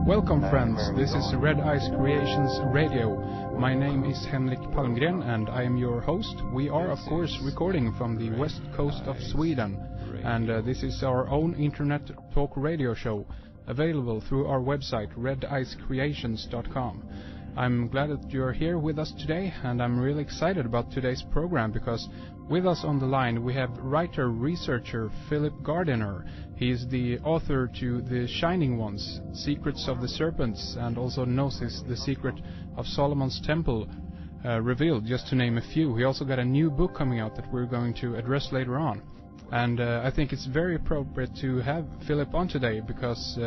Welcome friends, this is Red Ice Creations Radio. My name is Henrik Palmgren and I am your host. We are of course recording from the west coast of Sweden, and this is our own internet talk radio show, available through our website redicecreations.com. I'm glad that you're here with us today, and I'm really excited about today's program because with us on the line we have writer-researcher Philip Gardiner. He is the author to The Shining Ones, Secrets of the Serpents, and also Gnosis, The Secret of Solomon's Temple, revealed, just to name a few. He also got a new book coming out that we're going to address later on. And I think it's very appropriate to have Philip on today because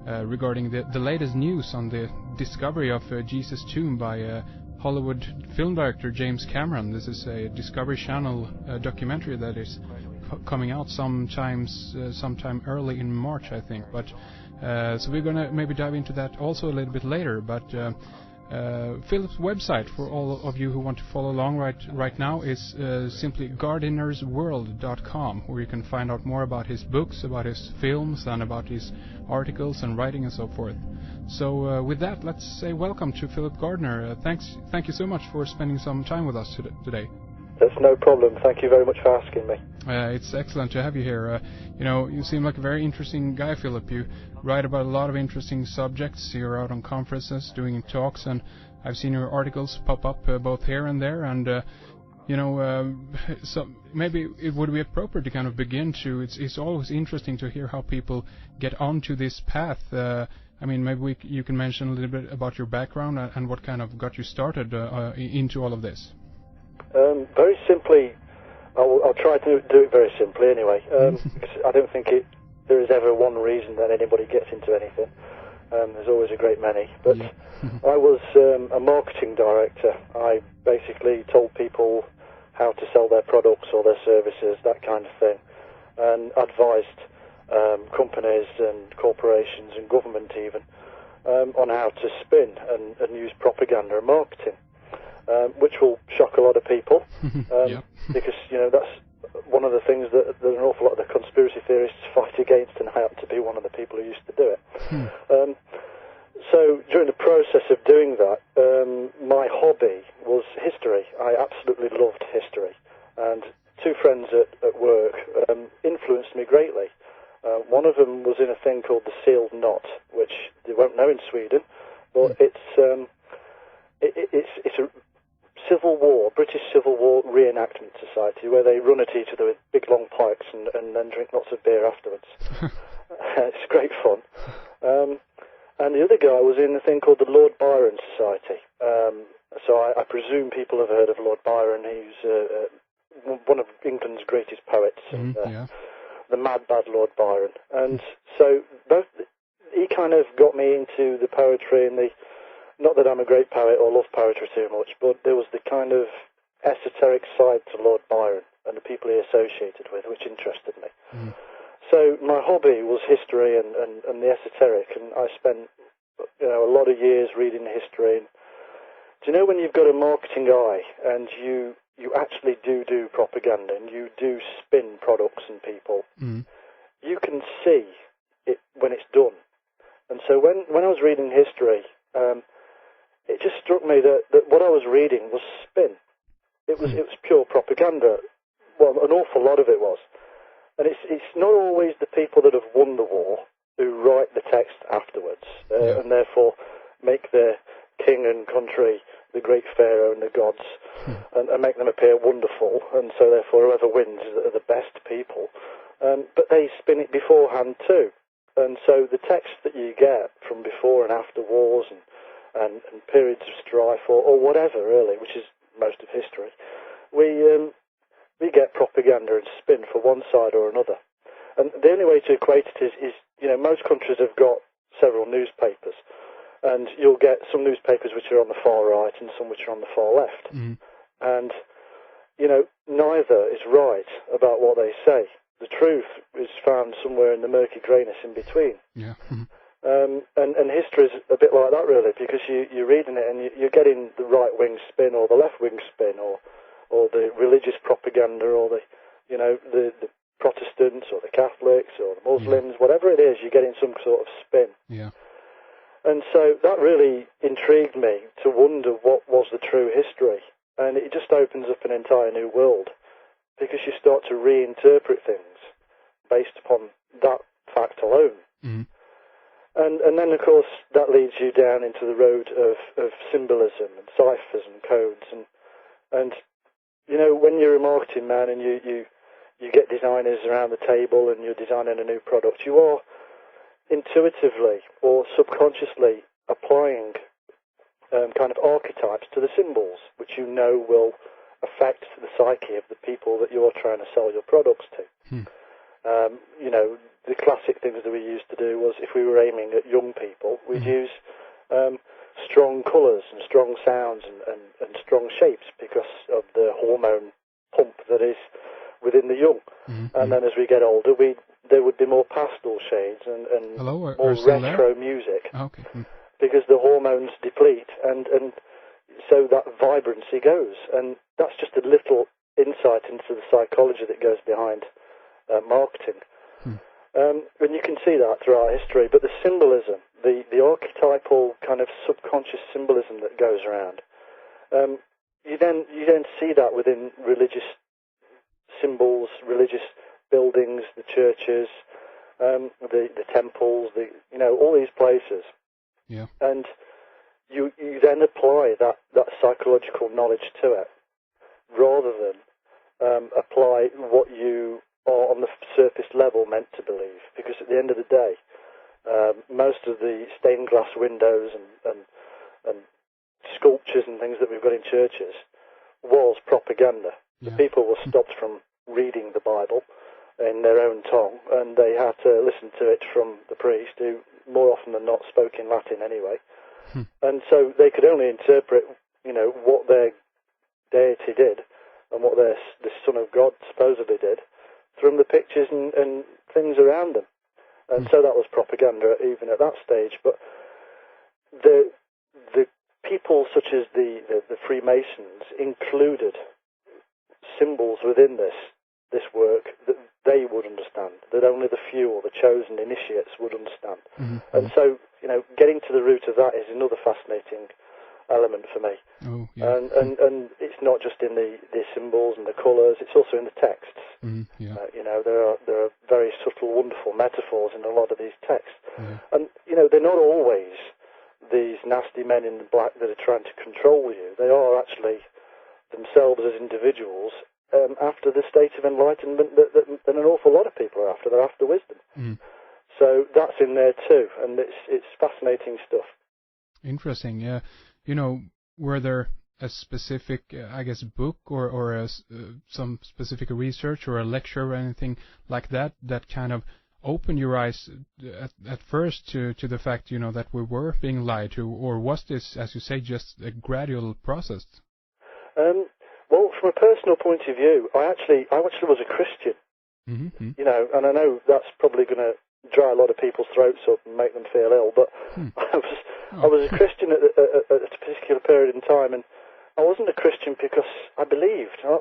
regarding the latest news on the discovery of Jesus' tomb by Hollywood film director James Cameron. This is a Discovery Channel documentary that is coming out sometime early in March, I think. But so we're going to maybe dive into that also a little bit later. But Philip's website, for all of you who want to follow along right now, is simply gardinersworld.com, where you can find out more about his books, about his films, and about his articles and writing and so forth. So with that, let's say welcome to Philip Gardiner. Thank you so much for spending some time with us today. That's no problem. Thank you very much for asking me. It's excellent to have you here. You seem like a very interesting guy, Philip. You write about a lot of interesting subjects. You're out on conferences, doing talks, and I've seen your articles pop up both here and there. And so maybe it would be appropriate to kind of begin to. It's always interesting to hear how people get onto this path. Maybe you can mention a little bit about your background and what kind of got you started into all of this. Very simply, I'll try to do it very simply anyway, because I don't think there is ever one reason that anybody gets into anything. There's always a great many. But I was a marketing director. I basically told people how to sell their products or their services, that kind of thing, and advised companies and corporations and government even on how to spin and use propaganda and marketing. Which will shock a lot of people, because that's one of the things that an awful lot of the conspiracy theorists fight against, and I happen to be one of the people who used to do it. So during the process of doing that, my hobby was history. I absolutely loved history, and two friends at work influenced me greatly. One of them was in a thing called the Sealed Knot, which they won't know in Sweden, but it's a British Civil War reenactment society where they run at each other with big long pikes and then drink lots of beer afterwards. It's great fun. And the other guy was in a thing called the Lord Byron Society. So I presume people have heard of Lord Byron. He's one of England's greatest poets, the mad, bad Lord Byron. And so he kind of got me into the poetry and not that I'm a great poet or love poetry too much, but there was the kind of esoteric side to Lord Byron and the people he associated with, which interested me. So my hobby was history and the esoteric, and I spent a lot of years reading history. And do you know when you've got a marketing eye and you actually do propaganda and you do spin products and people, you can see it when it's done. And so when I was reading history, it just struck me that what I was reading was spin. It was pure propaganda. Well, an awful lot of it was. And it's not always the people that have won the war who write the text afterwards, and therefore make their king and country the great pharaoh and the gods, and make them appear wonderful, and so therefore whoever wins are the best people. But they spin it beforehand too. And so the text that you get from before and after wars and periods of strife or whatever, really, which is most of history, we get propaganda and spin for one side or another. And the only way to equate it is most countries have got several newspapers, and you'll get some newspapers which are on the far right and some which are on the far left. And, neither is right about what they say. The truth is found somewhere in the murky greyness in between. And history is a bit like that, really, because you're reading it and you're getting the right-wing spin or the left-wing spin or the religious propaganda or the Protestants or the Catholics or the Muslims, whatever it is, you're getting some sort of spin. And so that really intrigued me to wonder what was the true history. And it just opens up an entire new world, because you start to reinterpret things based upon that fact alone. Mm-hmm. And then, of course, that leads you down into the road of symbolism and ciphers and codes. And you know, when you're a marketing man and you get designers around the table and you're designing a new product, you are intuitively or subconsciously applying kind of archetypes to the symbols, which you know will affect the psyche of the people that you're trying to sell your products to. You know, the classic things that we used to do was, if we were aiming at young people, we'd use strong colours and strong sounds and strong shapes because of the hormone pump that is within the young. And then as we get older, there would be more pastel shades and more retro music, because the hormones deplete, and so that vibrancy goes. And that's just a little insight into the psychology that goes behind marketing. And you can see that throughout history. But the symbolism, the archetypal kind of subconscious symbolism that goes around, you then see that within religious symbols, religious buildings, the churches, the temples, you know, all these places. Yeah. And you then apply that psychological knowledge to it, rather than apply what you are on the surface level meant to believe. Because at the end of the day, most of the stained glass windows and sculptures and things that we've got in churches was propaganda. The people were stopped from reading the Bible in their own tongue, and they had to listen to it from the priest, who more often than not spoke in Latin anyway. And so they could only interpret, you know, what their deity did and what the Son of God supposedly did from the pictures and things around them. And so that was propaganda even at that stage. But the people such as the Freemasons included symbols within this work that they would understand, that only the few or the chosen initiates would understand. And so, you know, getting to the root of that is another fascinating element for me. And it's not just in the symbols and the colours, it's also in the texts. You know, there are very subtle, wonderful metaphors in a lot of these texts. And, you know, they're not always these nasty men in the black that are trying to control you. They are actually themselves as individuals after the state of enlightenment that an awful lot of people are after. They're after wisdom. So that's in there too, and it's fascinating stuff. Interesting, yeah. You know, were there a specific, I guess, book or some specific research or a lecture or anything like that kind of opened your eyes at first to the fact, you know, that we were being lied to, or was this, as you say, just a gradual process? Well, from a personal point of view, I actually was a Christian. You know, and I know that's probably going to dry a lot of people's throats up and make them feel ill, but I was a Christian at a particular period in time, and I wasn't a Christian because I believed. I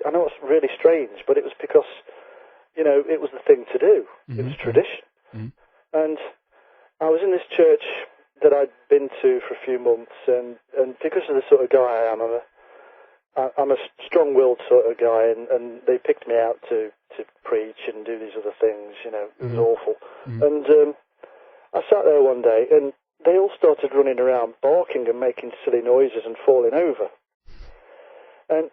know it's really strange, but it was because, you know, it was the thing to do. It was tradition. And I was in this church that I'd been to for a few months, and because of the sort of guy I am, I'm a strong-willed sort of guy, and they picked me out to preach and do these other things, you know. It was awful. And I sat there one day, and they all started running around barking and making silly noises and falling over. And,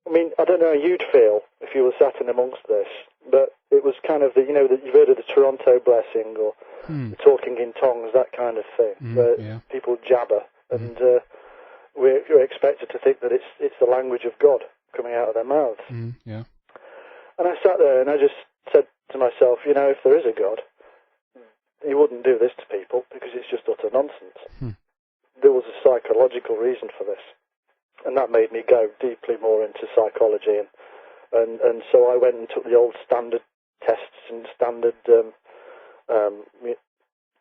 I mean, I don't know how you'd feel if you were sat in amongst this, but it was kind of you've heard of the Toronto blessing or the talking in tongues, that kind of thing, where people jabber, and we're expected to think that it's the language of God coming out of their mouths. And I sat there and I just said to myself, you know, if there is a God, he wouldn't do this to people because it's just utter nonsense. There was a psychological reason for this, and that made me go deeply more into psychology, and so I went and took the old standard tests and standard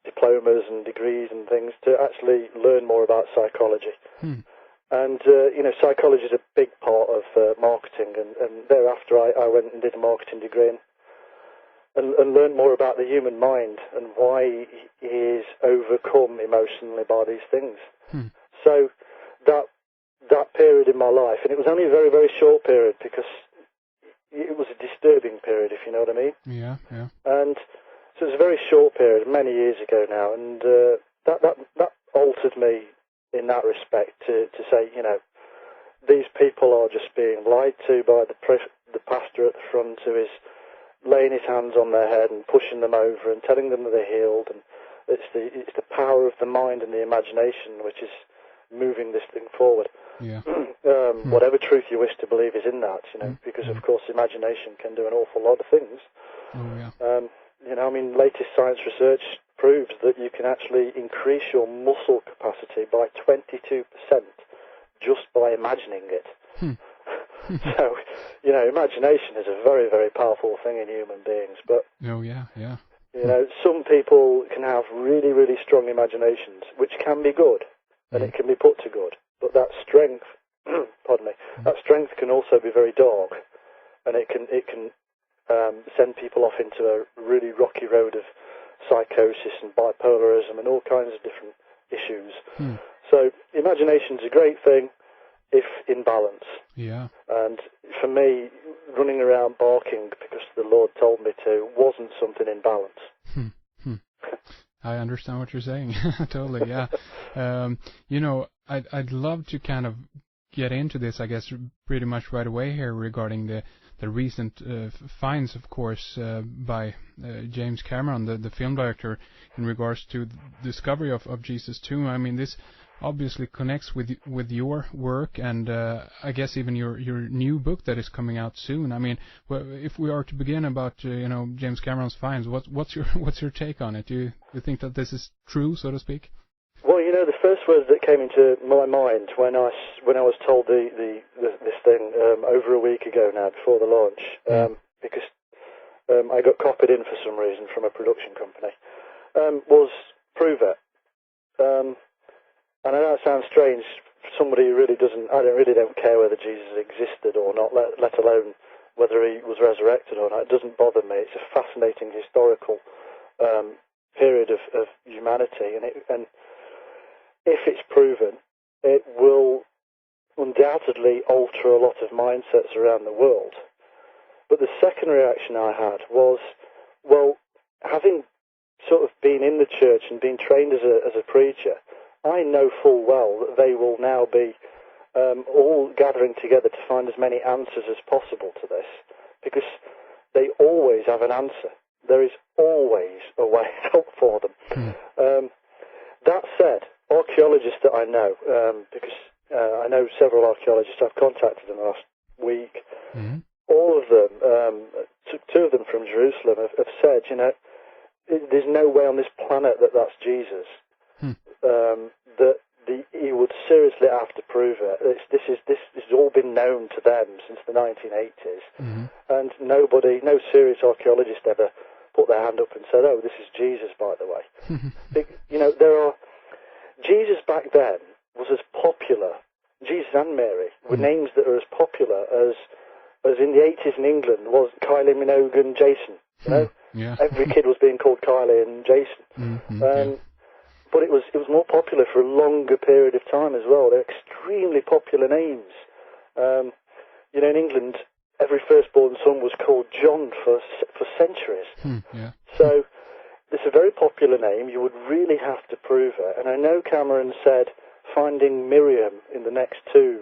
diplomas and degrees and things to actually learn more about psychology. And, you know, psychology is a big part of marketing, and thereafter I went and did a marketing degree, and and learn more about the human mind and why he is overcome emotionally by these things. So that period in my life, and it was only a very, very short period because it was a disturbing period, if you know what I mean. Yeah, yeah. And so it was a very short period, many years ago now, and that altered me in that respect to say, you know, these people are just being lied to by the pastor at the front, who is laying his hands on their head and pushing them over and telling them that they're healed, and it's the power of the mind and the imagination which is moving this thing forward. Yeah. Whatever truth you wish to believe is in that, you know, because of course imagination can do an awful lot of things. Oh, yeah. You know, I mean, latest science research proves that you can actually increase your muscle capacity by 22% just by imagining it. So, you know, imagination is a very, very powerful thing in human beings. But, oh, yeah, yeah. You know, some people can have really, really strong imaginations, which can be good, and it can be put to good. But that strength, pardon me, that strength can also be very dark, and it can send people off into a really rocky road of psychosis and bipolarism and all kinds of different issues. So imagination's a great thing if in balance. Yeah. And for me, running around barking because the Lord told me to wasn't something in balance. I understand what you're saying. Totally, yeah. You know, I'd love to kind of get into this, I guess, pretty much right away here regarding the recent finds, of course, by James Cameron, the film director, in regards to the discovery of Jesus' tomb. I mean, this obviously connects with your work, and I guess even your new book that is coming out soon. I mean, if we are to begin about you know, James Cameron's finds, what's your take on it? Do you think that this is true, so to speak? Well, you know, the first words that came into my mind when I was told this thing over a week ago now, before the launch, because I got copied in for some reason from a production company, was prove it. And I know it sounds strange for somebody who really doesn't. I really don't care whether Jesus existed or not, let alone whether he was resurrected or not. It doesn't bother me. It's a fascinating historical period of humanity, and if it's proven, it will undoubtedly alter a lot of mindsets around the world. But the second reaction I had was, well, having sort of been in the church and been trained as a preacher, I know full well that they will now be all gathering together to find as many answers as possible to this, because they always have an answer. There is always a way out for them. That said, archaeologists that I know, because I know several archaeologists, I've contacted them last week, all of them, two of them from Jerusalem, have said, you know, there's no way on this planet that that's Jesus. That he would seriously have to prove it. This has all been known to them since the 1980s, and no serious archaeologist ever put their hand up and said, "Oh, this is Jesus, by the way." You know, Jesus back then was as popular. Jesus and Mary were names that are as popular as in the 80s in England was Kylie Minogue and Jason. You know, every kid was being called Kylie and Jason. But it was more popular for a longer period of time as well. They're extremely popular names. You know, in England, every firstborn son was called John for centuries. So it's a very popular name. You would really have to prove it. And I know Cameron said finding Miriam in the next tomb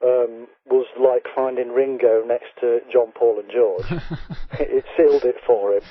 was like finding Ringo next to John, Paul and George. It sealed it for him.